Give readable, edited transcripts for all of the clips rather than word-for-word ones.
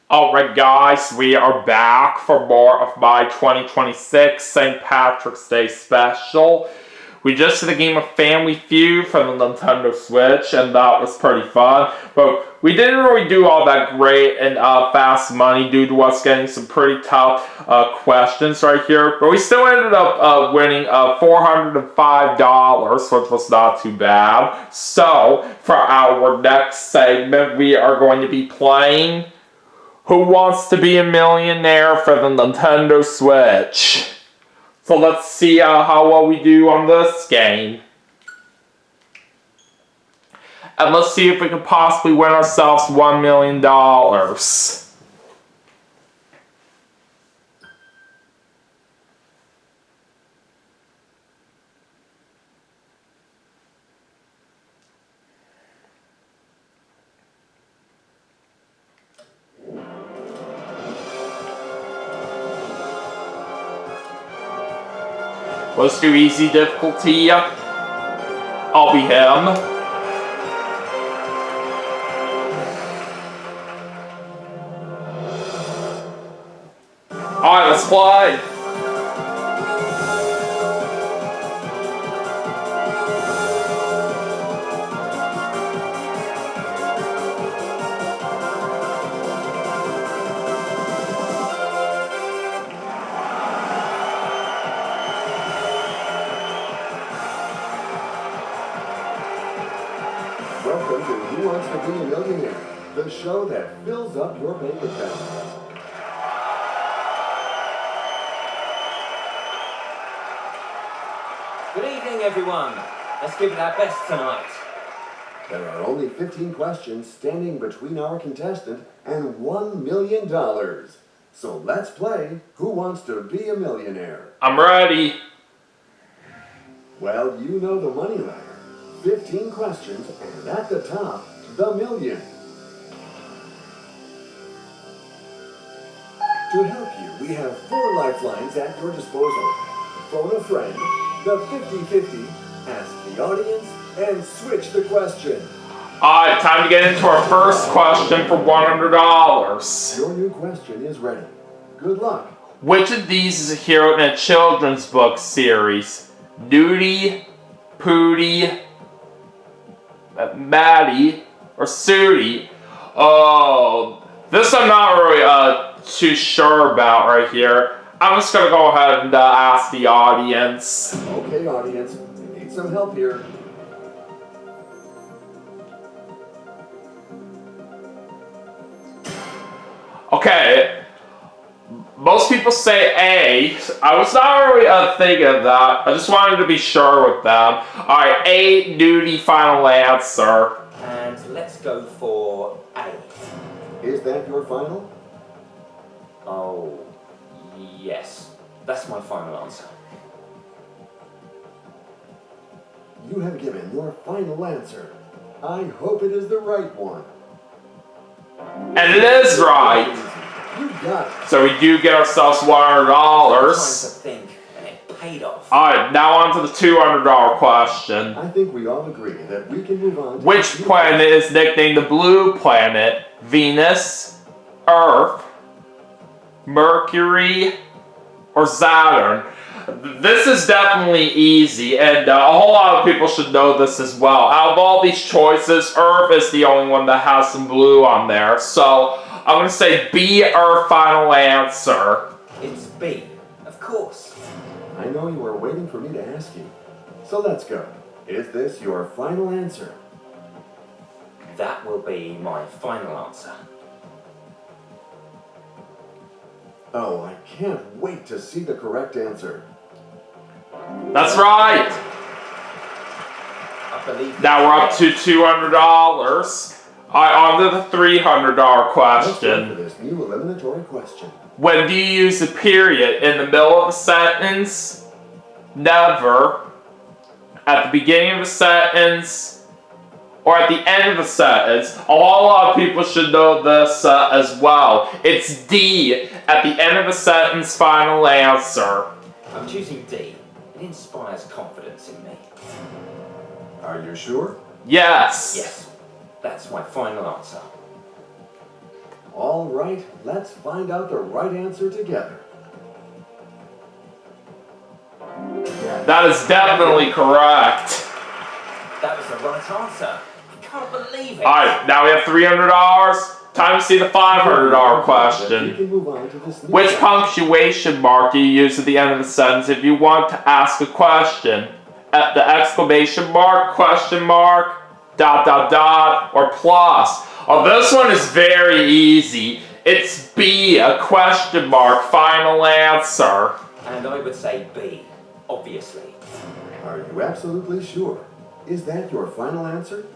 Alright guys, we are back for more of my 2026 St. Patrick's Day special. We just did a game of Family Feud for the Nintendo Switch, and that was pretty fun. But we didn't really do all that great in Fast Money due to us getting some pretty tough questions right here. But we still ended up winning $405, which was not too bad. So, for our next segment, we are going to be playing Who Wants to Be a Millionaire for the Nintendo Switch. So let's see how well we do on this game. And let's see if we can possibly win ourselves $1 million. Let's do easy difficulty. I'll be him. Alright, let's play. Welcome to Who Wants to Be a Millionaire, the show that fills up your bank account. Good evening, everyone. Let's give it our best tonight. There are only 15 questions standing between our contestant and $1 million. So let's play Who Wants to Be a Millionaire? I'm ready. Well, you know the money ladder. 15 questions, and at the top, the million. To help you, we have 4 lifelines at your disposal. Phone a friend, the 50-50, ask the audience, and switch the question. Alright, time to get into our first question for $100. Your new question is ready. Good luck. Which of these is a hero in a children's book series? Nudie, Pootie, Maddie, or Sootie? Oh, this I'm not really too sure about right here. I'm just gonna go ahead and ask the audience. Okay, audience, we need some help here. Okay, most people say A. I was not really thinking of that. I just wanted to be sure with them. Alright, A, Nudie, final answer. And let's go for A. Is that your final? Oh, yes. That's my final answer. You have given your final answer. I hope it is the right one. And it is right. You got it. So we do get ourselves $100. Time to think, and it paid off. Alright, now on to the $200 question. I think we all agree that we can move on to Which planet is nicknamed the Blue Planet? Venus, Earth, Mercury, or Saturn? This is definitely easy, and a whole lot of people should know this as well. Out of all these choices, Earth is the only one that has some blue on there. So I'm going to say B, Earth, final answer. It's B, of course. I know you were waiting for me to ask you. So let's go. Is this your final answer? That will be my final answer. Oh, I can't wait to see the correct answer. That's right. I believe. Now we're up to $200. Alright, on to the $300 Let's go for question. this new eliminatory question. When do you use a period? In the middle of a sentence? Never. At the beginning of a sentence? Or at the end of a sentence? A whole lot of people should know this as well. It's D. At the end of a sentence, final answer. I'm choosing D. It inspires confidence in me. Are you sure? Yes. Yes, that's my final answer. All All right, let's find out the right answer together. That is definitely correct. That was the right answer. I can't believe it. Alright, now we have $300. Time to see the $500 question. You can move on to this new Which question. punctuation mark do you use at the end of the sentence if you want to ask a question? At the exclamation mark, question mark, ... or plus. Oh, this one is very easy. It's B, a question mark, final answer. And I would say B, obviously. Are you absolutely sure? Is that your final answer?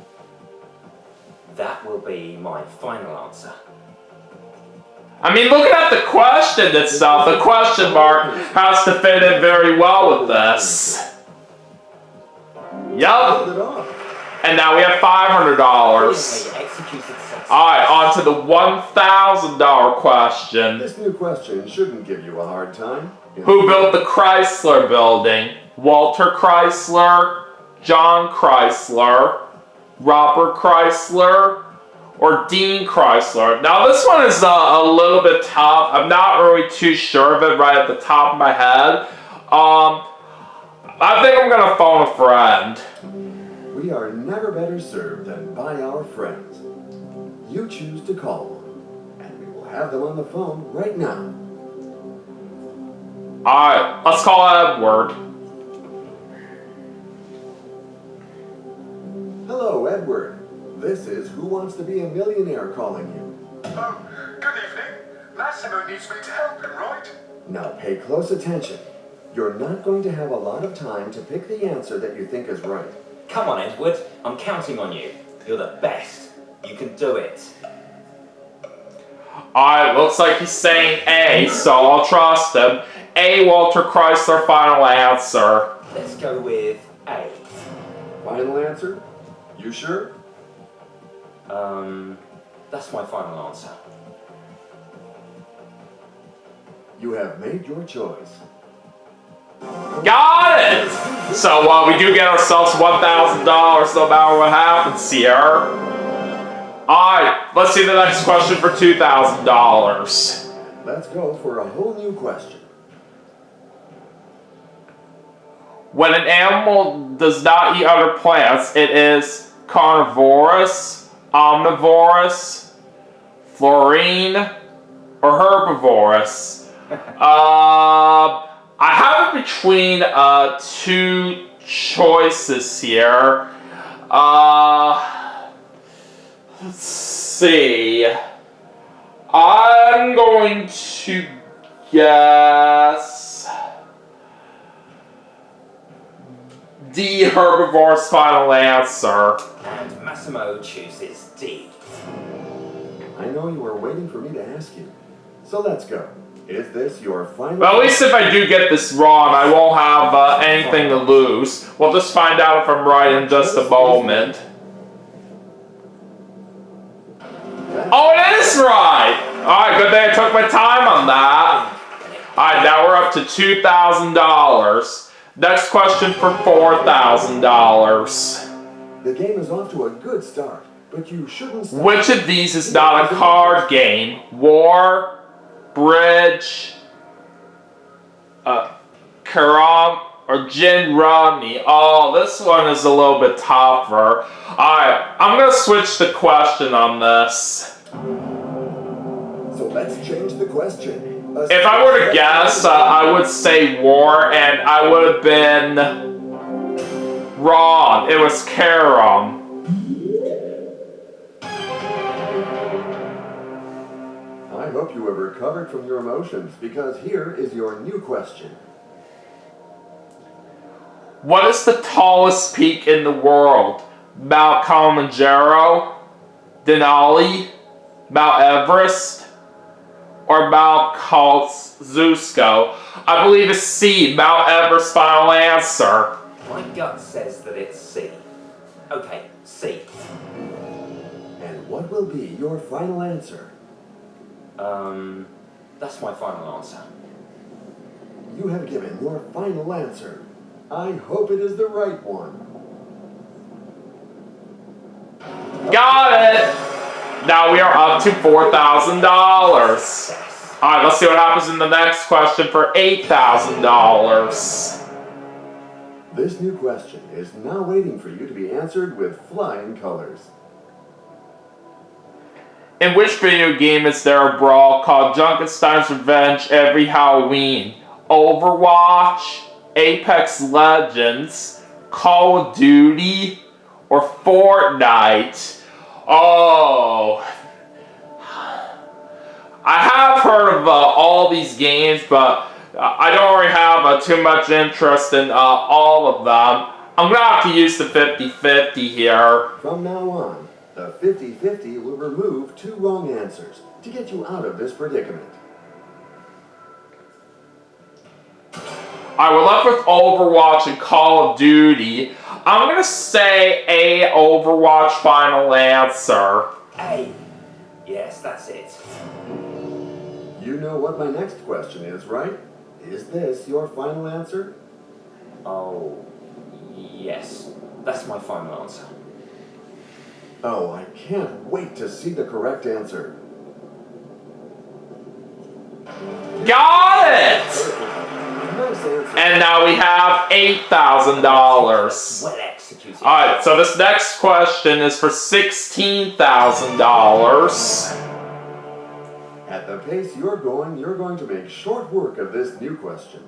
That will be my final answer. I mean, looking at the question itself, the question mark has to fit in very well with this. Yup. Hold it off. And now we have $500. Brilliantly executed success. Alright, on to the $1,000 question. This new question shouldn't give you a hard time. Who built the Chrysler building? Walter Chrysler, John Chrysler, Robert Chrysler, or Dean Chrysler? Now this one is a little bit tough. I'm not really too sure of it right at the top of my head. I think I'm gonna phone a friend. We are never better served than by our friends. You choose to call them, and we will have them on the phone right now. Alright, let's call Edward. Hello, Edward. This is Who Wants to Be a Millionaire calling you. Oh, good evening. Massimo needs me to help him, right? Now pay close attention. You're not going to have a lot of time to pick the answer that you think is right. Come on, Edward. I'm counting on you. You're the best. You can do it. Alright, looks like he's saying A, so I'll trust him. A, Walter Chrysler, final answer. Let's go with A. Final answer? You sure? That's my final answer. You have made your choice. Got it! So we do get ourselves $1,000 no matter what happens here. Alright, let's see the next question for $2,000. Let's go for a whole new question. When an animal does not eat other plants, it is carnivorous, omnivorous, florine, or herbivorous. I have it between two choices here. Let's see. I'm going to guess D, herbivorous, final answer. And Massimo chooses D. I know you were waiting for me to ask you. So let's go. Is this your final? Well, at least if I do get this wrong, I won't have anything to lose. We'll just find out if I'm right in just a moment. Oh, it is right! Alright, good thing I took my time on that. Alright, now we're up to $2,000. Next question for $4,000. The game is off to a good start, but you shouldn't stop. Which of these is not a card game? War, bridge, carom, or gin rummy? Oh, this one is a little bit tougher. Alright, I'm gonna switch the question on this. So let's change the question. If I were to guess, I would say war, and I would have been wrong. It was carom. I hope you have recovered from your emotions, because here is your new question. What is the tallest peak in the world? Mount Kilimanjaro, Denali, Mount Everest, or Mount Kosciuszko? I believe it's C, Mount Everest, final answer. My gut says that it's C. Okay, C. And what will be your final answer? That's my final answer. You have given your final answer. I hope it is the right one. Got it! Now we are up to $4,000. Alright, let's see what happens in the next question for $8,000. This new question is now waiting for you to be answered with flying colors. In which video game is there a brawl called Junkenstein's Revenge every Halloween? Overwatch, Apex Legends, Call of Duty, or Fortnite? Oh, I have heard of all these games, but I don't really have too much interest in all of them. I'm going to have to use the 50-50 here. From now on, the 50-50 will remove 2 wrong answers to get you out of this predicament. Alright, we're left with Overwatch and Call of Duty. I'm going to say A, Overwatch, final answer. A. Yes, that's it. You know what my next question is, right? Is this your final answer? Oh, yes. That's my final answer. Oh, I can't wait to see the correct answer. Got it! Nice answer. And now we have $8,000. Well executed. Alright, so this next question is for $16,000. At the pace you're going to make short work of this new question.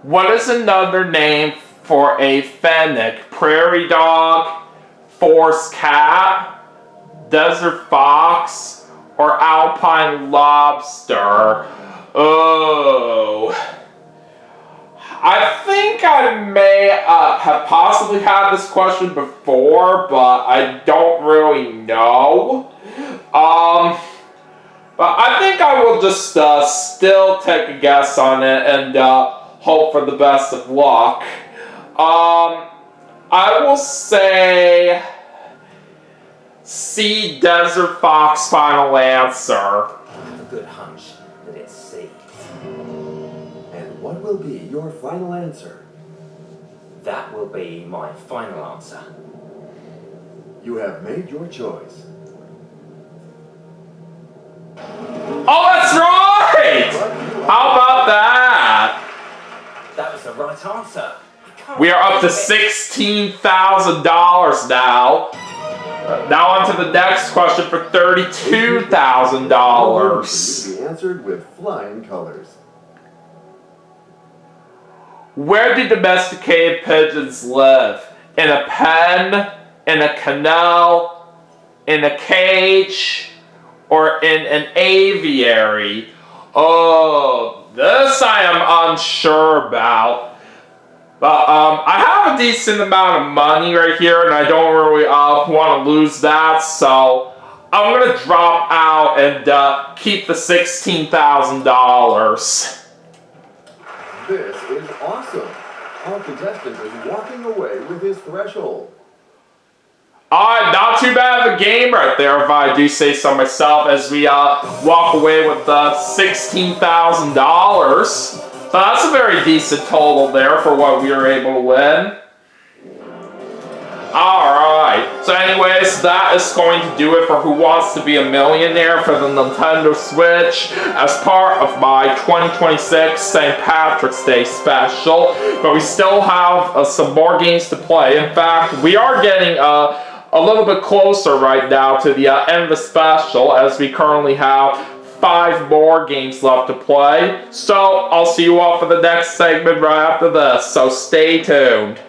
What is another name for a fennec? Prairie dog, forest cat, desert fox, or alpine lobster? Oh, I think I may have possibly had this question before, but I don't really know. But I think I will just still take a guess on it and hope for the best of luck. I will say C, desert fox, final answer. I have a good hunch that it's C. And what will be your final answer? That will be my final answer. You have made your choice. Oh, that's right! How about that? That was the right answer. We are up to $16,000 now. Now on to the next question for $32,000. Be answered with flying colors. Where do domesticated pigeons live? In a pen, in a kennel, in a cage, or in an aviary? Oh, this I am unsure about. But I have a decent amount of money right here, and I don't really want to lose that, so I'm going to drop out and keep the $16,000. This is awesome. Our contestant is walking away with his threshold. Not too bad of a game right there, if I do say so myself, as we walk away with $16,000. So that's a very decent total there for what we were able to win. Alright, so anyways, that is going to do it for Who Wants to Be a Millionaire for the Nintendo Switch as part of my 2026 St. Patrick's Day special. But we still have some more games to play. In fact, we are getting a little bit closer right now to the end of the special, as we currently have 5 more games left to play. So I'll see you all for the next segment right after this, so stay tuned.